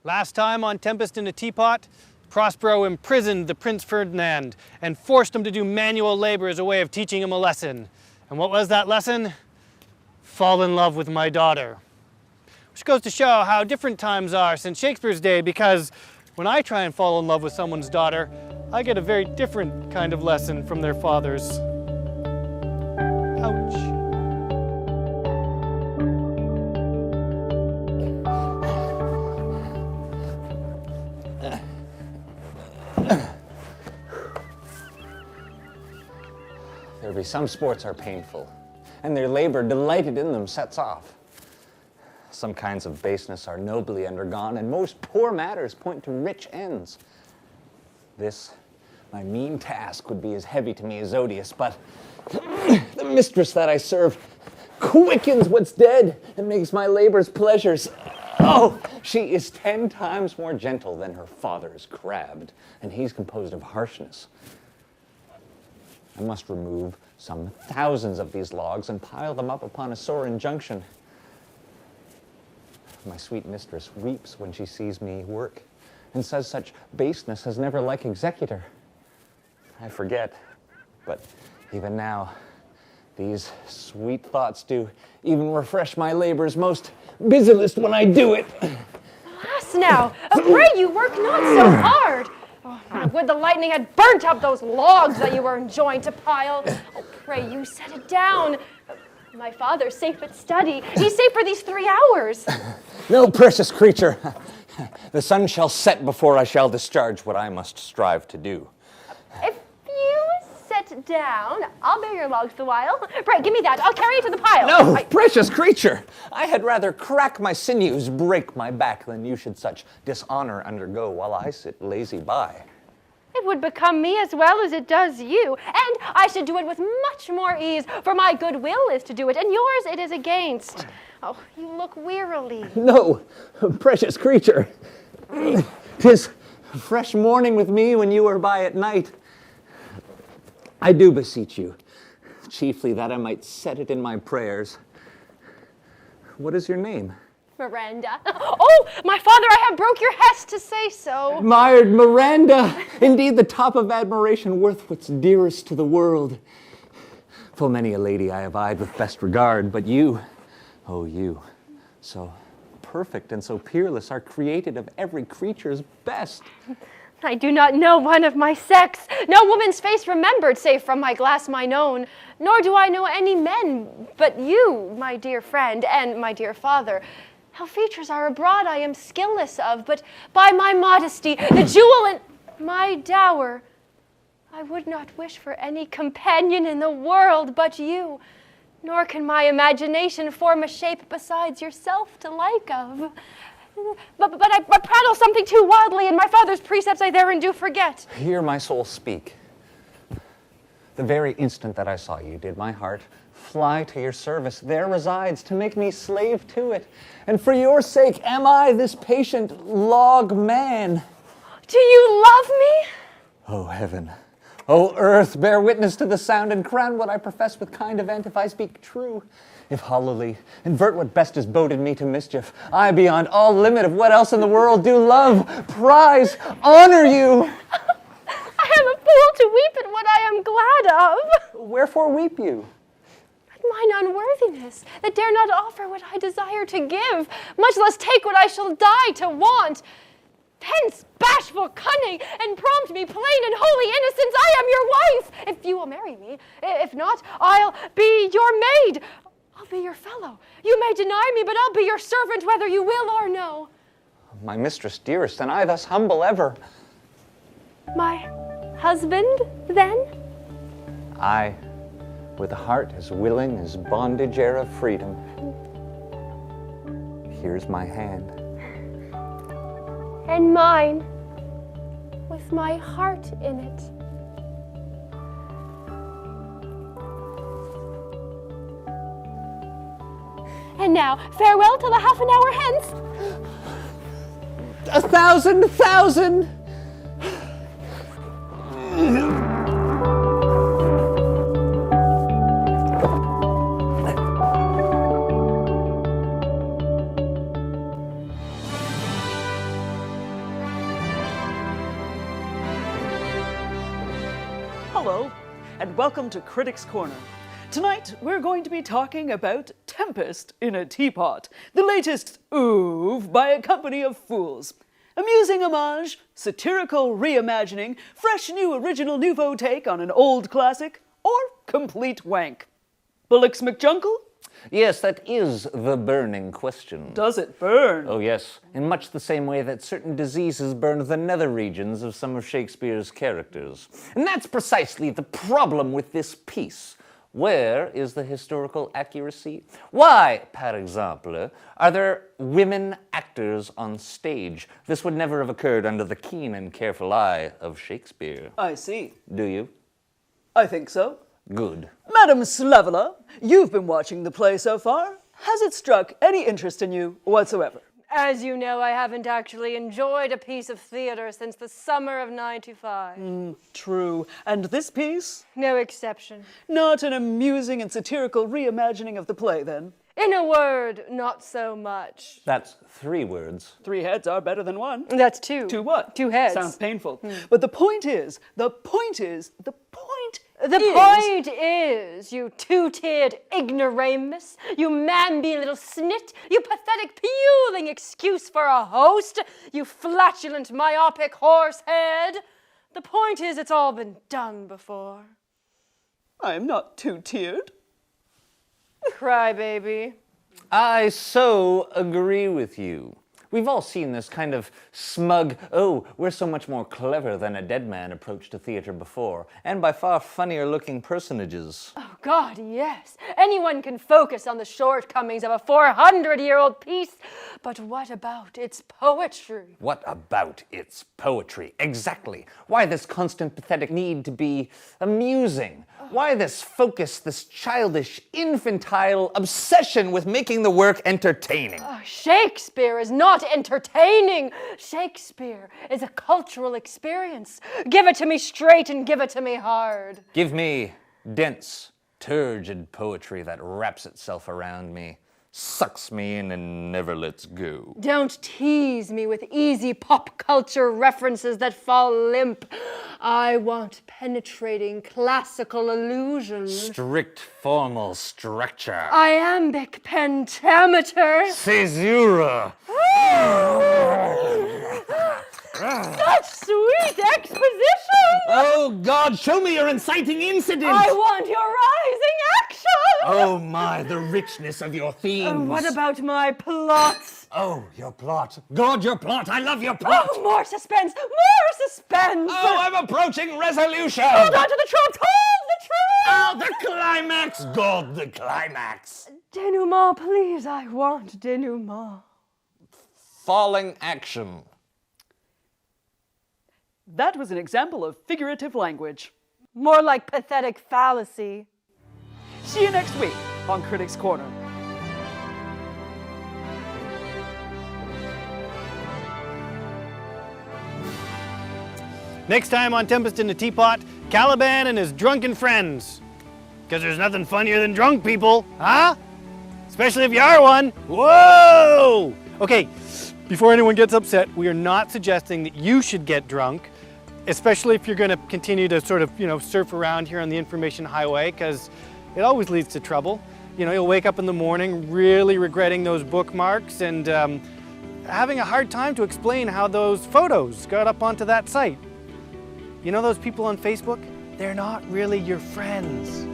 Last time on Tempest in a Teapot, Prospero imprisoned the Prince Ferdinand and forced him to do manual labor as a way of teaching him a lesson. And what was that lesson? Fall in love with my daughter. Which goes to show how different times are since Shakespeare's day, because when I try and fall in love with someone's daughter, I get a very different kind of lesson from their fathers. Ouch. There be some sports are painful, and their labor delighted in them sets off. Some kinds of baseness are nobly undergone, and most poor matters point to rich ends. This, my mean task, would be as heavy to me as odious, but the mistress that I serve quickens what's dead and makes my labors pleasures. Oh, she is 10 times more gentle than her father is crabbed, and he's composed of harshness. I must remove some thousands of these logs and pile them up upon a sore injunction. My sweet mistress weeps when she sees me work, and says such baseness has never like executor. I forget, but even now, these sweet thoughts do even refresh my labors most busiest when I do it. Alas now, pray you work not so hard. Oh, would the lightning had burnt up those logs that you were enjoying to pile. Oh, pray you set it down. My father's safe at study. He's safe for these 3 hours. No, precious creature. The sun shall set before I shall discharge what I must strive to do. If you sit down, I'll bear your logs the while. Pray, give me that. I'll carry it to the pile. No, precious creature. I had rather crack my sinews, break my back, than you should such dishonor undergo while I sit lazy by. It would become me as well as it does you, and I should do it with much more ease, for my good will is to do it, and yours it is against. Oh, you look wearily. No, precious creature. 'Tis fresh morning with me when you are by at night. I do beseech you, chiefly that I might set it in my prayers. What is your name? Miranda. Oh, my father, I have broke your hest to say so. Admired Miranda, indeed the top of admiration, worth what's dearest to the world. Full many a lady I have eyed with best regard, but you, oh you, so perfect and so peerless, are created of every creature's best. I do not know one of my sex, no woman's face remembered, save from my glass mine own, nor do I know any men but you, my dear friend, and my dear father. How features are abroad I am skilless of, but by my modesty, the jewel and my dower, I would not wish for any companion in the world but you, nor can my imagination form a shape besides yourself to like of. But I prattle something too wildly, and my father's precepts I therein do forget. Hear my soul speak. The very instant that I saw you did my heart fly to your service. There resides to make me slave to it. And for your sake am I this patient log man. Do you love me? O heaven, O earth, bear witness to the sound, and crown what I profess with kind event if I speak true. If hollowly, invert what best is boded me to mischief. I, beyond all limit of what else in the world, do love, prize, honor you. I am a fool to weep at what I am glad of. Wherefore weep you? Mine unworthiness, that dare not offer what I desire to give, much less take what I shall die to want. Hence, bashful cunning, and prompt me plain and holy innocence, I am your wife, if you will marry me. If not, I'll be your maid. I'll be your fellow. You may deny me, but I'll be your servant whether you will or no. My mistress dearest, and I thus humble ever. My husband, then? I, with a heart as willing as bondage ere of freedom. Here's my hand. And mine, with my heart in it. And now, farewell till a half an hour hence. 1,000,000! Hello, and welcome to Critics Corner. Tonight, we're going to be talking about Tempest in a Teapot, the latest oeuvre by a company of fools. Amusing homage, satirical reimagining, fresh new original nouveau take on an old classic, or complete wank. Bullocks McJungle? Yes, that is the burning question. Does it burn? Oh, yes, in much the same way that certain diseases burn the nether regions of some of Shakespeare's characters. And that's precisely the problem with this piece. Where is the historical accuracy? Why, par exemple, are there women actors on stage? This would never have occurred under the keen and careful eye of Shakespeare. I see. Do you? I think so. Good. Madam Slavala, you've been watching the play so far. Has it struck any interest in you whatsoever? As you know, I haven't actually enjoyed a piece of theater since the summer of '95. True. And this piece? No exception. Not an amusing and satirical reimagining of the play, then? In a word, not so much. That's 3 words. 3 heads are better than 1. That's 2. 2 what? 2 heads. Sounds painful. But the point is, The point is, you two-tiered ignoramus, you man-being little snit, you pathetic puling excuse for a host, you flatulent myopic horse head. The point is, it's all been done before. I am not two-tiered. Crybaby. I so agree with you. We've all seen this kind of smug, oh, we're so much more clever than a dead man approach to theater before, and by far funnier looking personages. Oh, God, yes. Anyone can focus on the shortcomings of a 400-year-old piece, but what about its poetry? What about its poetry? Exactly. Why this constant pathetic need to be amusing? Why this focus, this childish, infantile obsession with making the work entertaining? Shakespeare is not entertaining. Shakespeare is a cultural experience. Give it to me straight and give it to me hard. Give me dense, turgid poetry that wraps itself around me, sucks me in and never lets go. Don't tease me with easy pop culture references that fall limp. I want penetrating classical allusions. Strict formal structure. Iambic pentameter. Caesura. Such sweet exposition. Oh, God, show me your inciting incident. I want your rising action. Oh, my, the richness of your themes. What about my plots? Oh, your plot. God, your plot. I love your plot. Oh, more suspense. More suspense. Oh, I'm approaching resolution. Hold on to the tropes. Hold the tropes. Oh, the climax. God, the climax. Denouement, please. I want denouement. Falling action. That was an example of figurative language. More like pathetic fallacy. See you next week on Critics Corner. Next time on Tempest in the Teapot, Caliban and his drunken friends. Because there's nothing funnier than drunk people, huh? Especially if you are one. Whoa! Okay, before anyone gets upset, we are not suggesting that you should get drunk, especially if you're going to continue to sort of, surf around here on the information highway, because it always leads to trouble. You'll wake up in the morning really regretting those bookmarks and having a hard time to explain how those photos got up onto that site. Those people on Facebook? They're not really your friends.